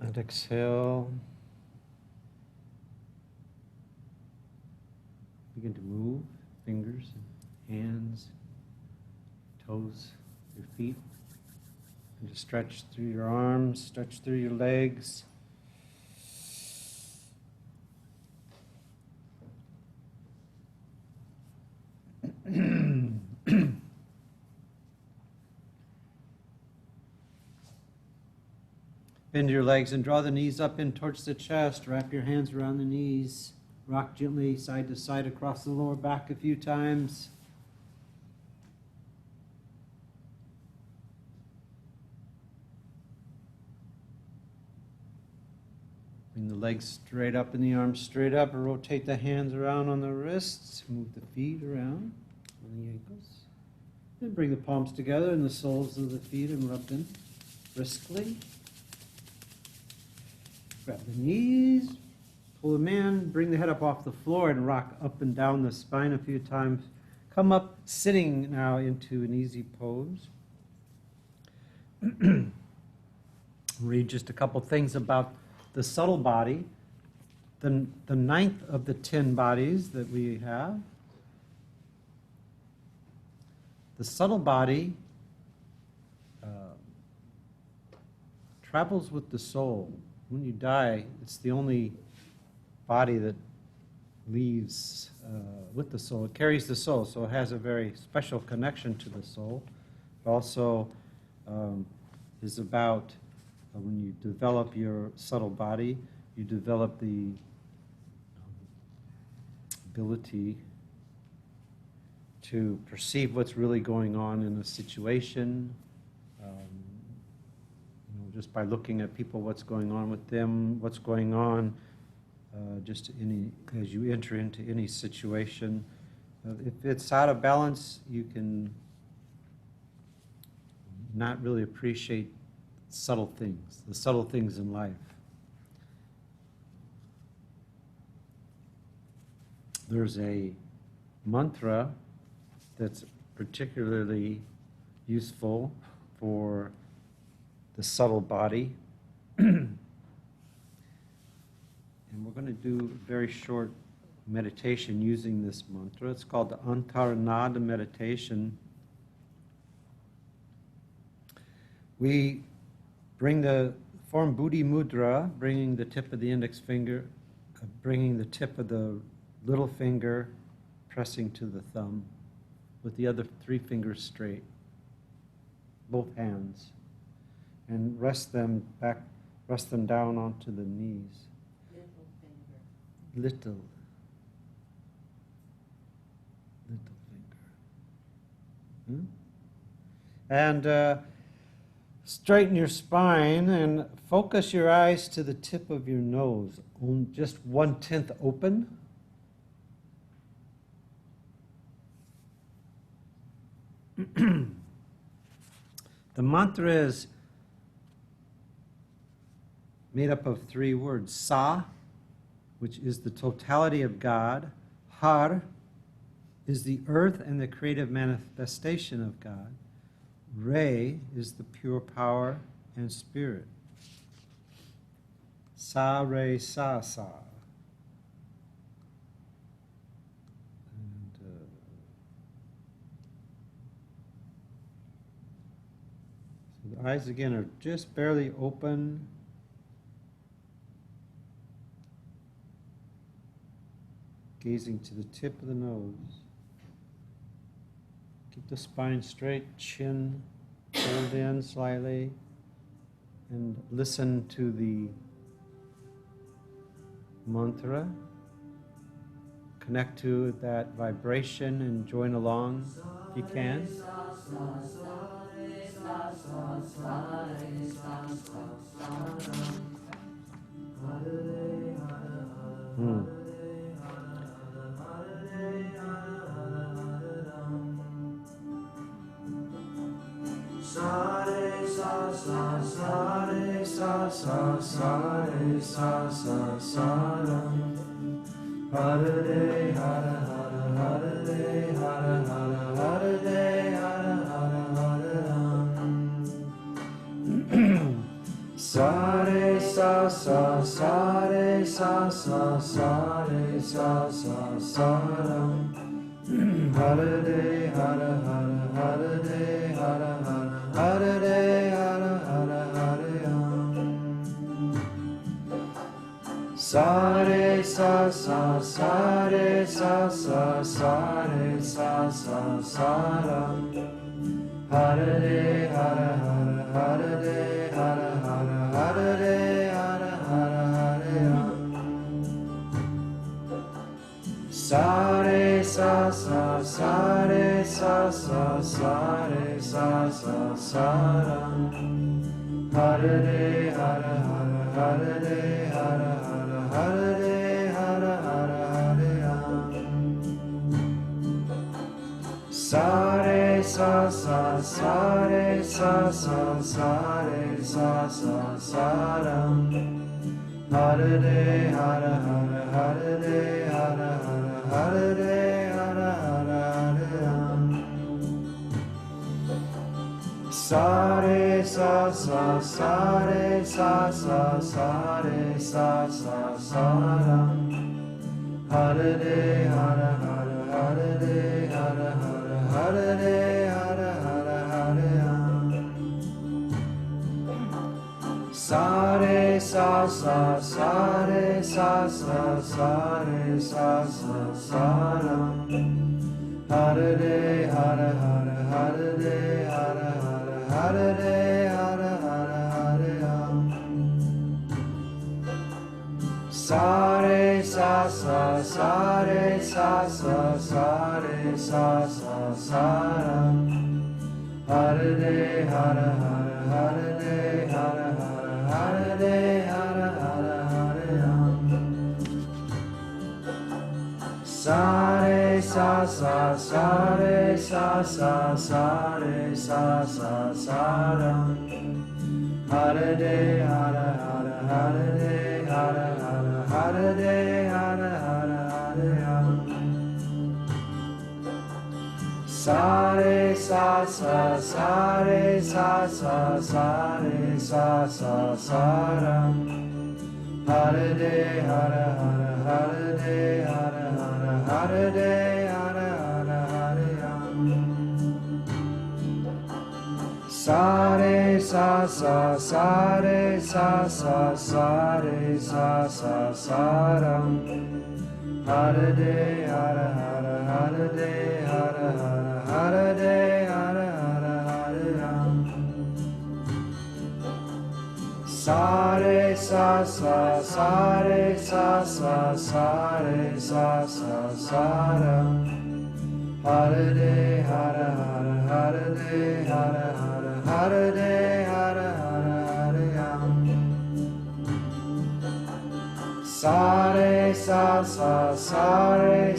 and exhale. Begin to move fingers and hands, toes, your feet. And to stretch through your arms, stretch through your legs. Bend your legs and draw the knees up in towards the chest. Wrap your hands around the knees. Rock gently side to side across the lower back a few times. Bring the legs straight up and the arms straight up. Rotate the hands around on the wrists. Move the feet around on the ankles. And bring the palms together in the soles of the feet and rub them briskly. Grab the knees, pull them in, bring the head up off the floor and rock up and down the spine a few times. Come up sitting now into an easy pose. Read just a couple things about the subtle body, the ninth of the 10 bodies that we have. The subtle body travels with the soul. When you die, it's the only body that leaves with the soul. It carries the soul, so it has a very special connection to the soul. It also is about when you develop your subtle body, you develop the ability to perceive what's really going on in a situation. Just by looking at people, what's going on with them, what's going on, as you enter into any situation. If it's out of balance, you can not really appreciate subtle things, the subtle things in life. There's a mantra that's particularly useful for the subtle body. And we're going to do a very short meditation using this mantra. It's called the Antar Naad meditation. We form Buddhi Mudra, bringing the tip of the index finger, bringing the tip of the little finger, pressing to the thumb, with the other 3 fingers straight, both hands. And rest them down onto the knees. Little finger. Little finger. And straighten your spine and focus your eyes to the tip of your nose, just 1/10 open. The mantra is made up of 3 words. Sa, which is the totality of God. Har is the earth and the creative manifestation of God. Re is the pure power and spirit. Sa, re, sa, sa. So the eyes again are just barely open. Gazing to the tip of the nose. Keep the spine straight, chin pulled in slightly, and listen to the mantra. Connect to that vibration and join along if you can. Sa re sa sa sa re sa sa sa re sa sa sa ram. Hare re hare hare hare re hare hare hare re hare hare hare ram. Sa re sa sa sa re sa sa sa re sa sa sa ram. Hare de hare hare hare de hare hare hare de hare hare hare ram. Sa re sa sa sa re sa sa sa re sa sa sa ram. Hare de hare hare hare de hare hare hare de hare hare hare ram. Sa re sa sa sa re sa sa sa re sa sa sa ram. Hare de hare hare hare de hare hare hare de hare hare hare ram. Sa re sa sa sa re sa sa sa re sa sa sa ram. Hare de hare hare hare de hare hare hare de hare hare hare ram. Sa re sa sa sa re sa sa sa re sa sa sa ram. Hare de hare hare hare de hare hare hare de hare hare hare ram. Sa re sa sa sa re sa sa sa re sa sa sa ram. Hare de hare hare hare de hare hare hare de hare hare hare ram. Sa re sa sa sa re sa sa sa re sa sa sa ram. Hare de hare hare hare de hare hare hare de hare hare hare ram. Sa re sa sa sa re sa sa sa re sa sa sa ram. Hare de hare hare hare de hare hare hare de hare hare hare ram. Sa re sa sa sa re sa sa sa re sa sa sa ram. Hare de hare hare hare de hare hare hare de hare hare hare ram. Sa re sa sa sa re sa sa sa re sa sa sa ram. Hare de hare hare hare de hare hare hare de hare hare hare ram. Sa re sa sa sa re sa sa sa re sa sa sa ram. Hare de hare hare hare de hare hare hare de hare hare hare ram. Sa re sa sa sa re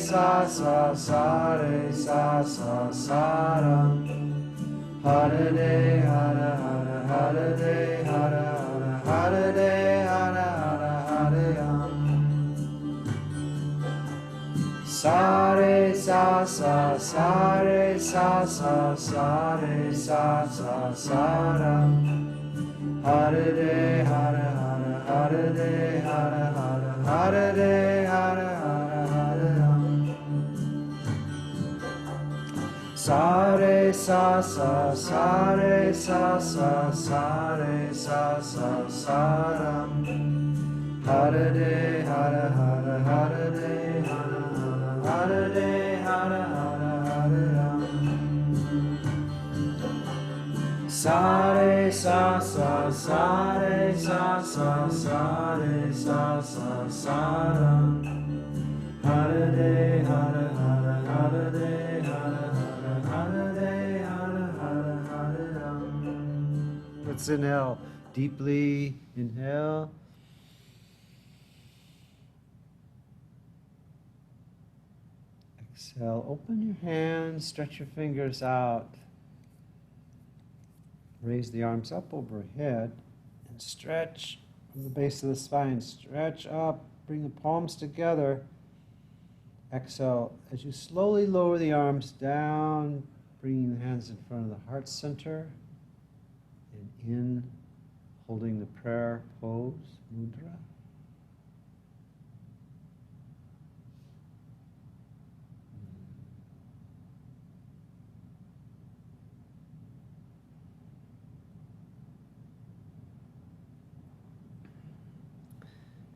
sa sa sa re sa sa sa ram. Hare de hare hare hare de hare hare hare de hare hare hare ram. Sa re sa sa sa re sa sa sa re sa sa sa ram. Hare de hare hare hare de hare hare hare de hare hare hare ram. Sa re sa sa sa re sa sa sa re sa sa sa ram. Hare de hare hare hare de hare hare hare de hare hare hare ram. Sa re sa sa sa re sa sa sa re sa sa sa ram. Hare de hare hare hare de hare hare hare de hare hare hare ram. Let's inhale deeply. Inhale. Exhale. Open your hands. Stretch your fingers out. Raise the arms up overhead and stretch from the base of the spine. Stretch up. Bring the palms together. Exhale. As you slowly lower the arms down, bringing the hands in front of the heart center. And in. holding the prayer pose, mudra.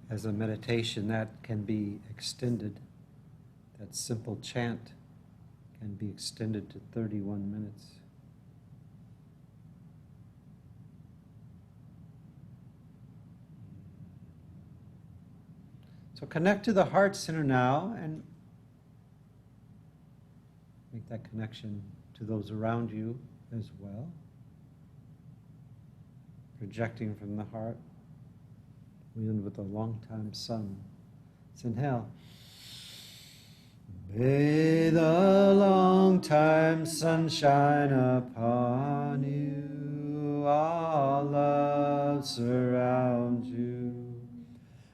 As a meditation, that can be extended. That simple chant can be extended to 31 minutes. So connect to the heart center now and make that connection to those around you as well. Projecting from the heart. We end with a long-time sun. Let's inhale. May the long-time sun shine upon you, all love surround you,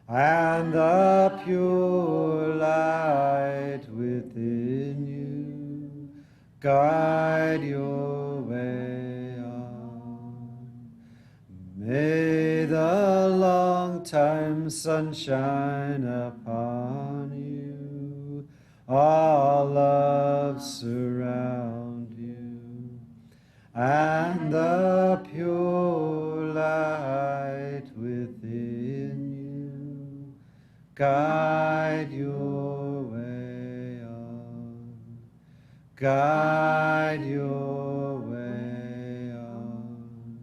and the pure light within you guide your way on. May the long-time sun shine upon you, all love surround you, and the pure light within you guide your way on, guide your way on,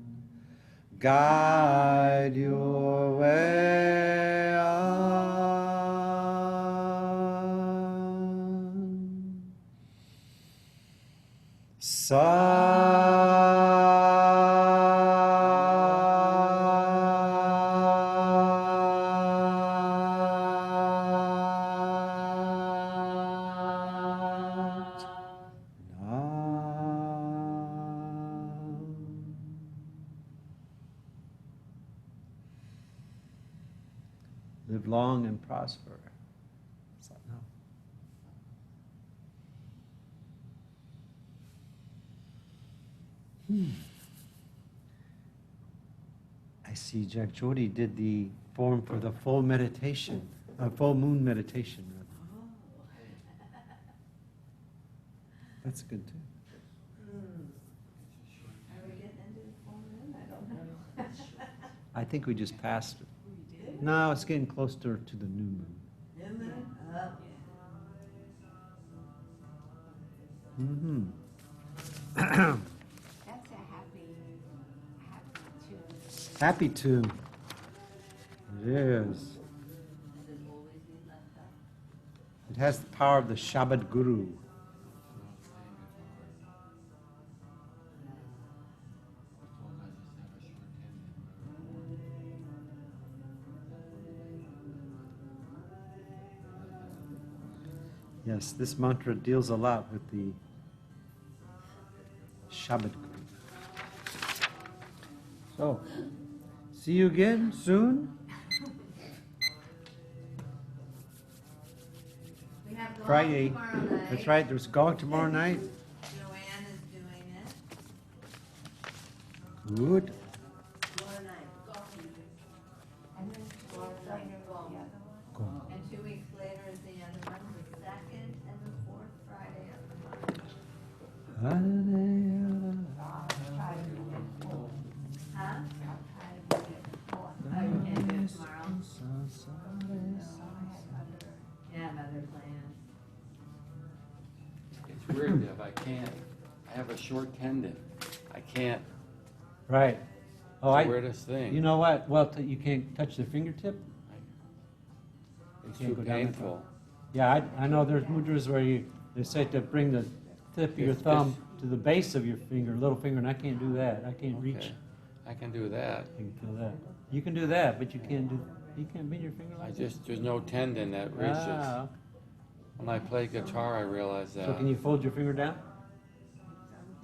guide your way on. Live long and prosper. Satnam. I see Jack Jodi did the form for the full meditation, full moon meditation. That's good too. Are we getting into the full moon? I don't know. I think we just passed it. We did? No, it's getting closer to the new moon. New moon? Oh. Mm-hmm. That's a happy tune. Happy tune. It is. Does it always be like that? It has the power of the Shabad Guru. Yes, this mantra deals a lot with the Shabad Guru. So, see you again soon. We have golf Friday. tomorrow night. That's right, there's golf tomorrow night. Joanne is doing it. Good. Tomorrow night, golf. And then tomorrow night, golf. Go. And 2 weeks later is the other one, the second and the fourth Friday of the month. Huh? Oh, you can't do it tomorrow? Yeah, I have other plans. It's weird, Deb, I can't, I have a short tendon. I can't, Right. Oh, it's the weirdest thing. you know what? Well, you can't touch the fingertip? It's can't too go down that painful. Yeah, I know there's mudras where they say to bring the tip of your Yes, thumb to the base of your finger, little finger, and I can't do that. I can't reach. Okay. I can do that. You can feel that. You can do that, but you can't bend your finger I like just, there's no tendon that reaches. Ah. When I play guitar, I realize that. So can you fold your finger down?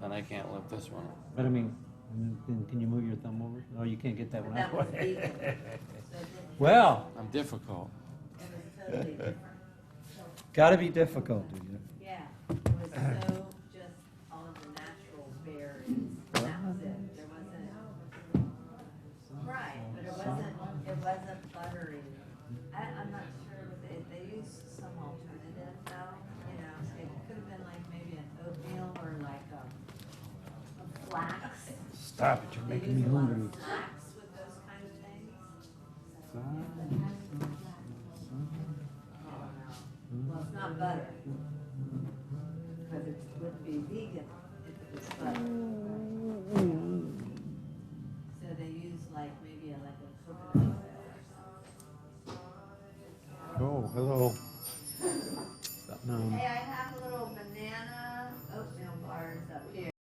Then I can't lift this one. But I mean, can you move your thumb over? No, you can't get that one That out. was legal. Well, I'm difficult. It was totally different. gotta be difficult, dude. Yeah, it was so just all of the natural berries. That was it. There wasn't. Right. wasn't buttery. I'm not sure, but they use some alternative though, you know, it could have been like maybe an oatmeal or like a flax. Stop it, you're They making use me a lot hungry. of flax with those kind of things. I don't know. Well, it's not butter. Because it would be vegan if it was butter. So they use like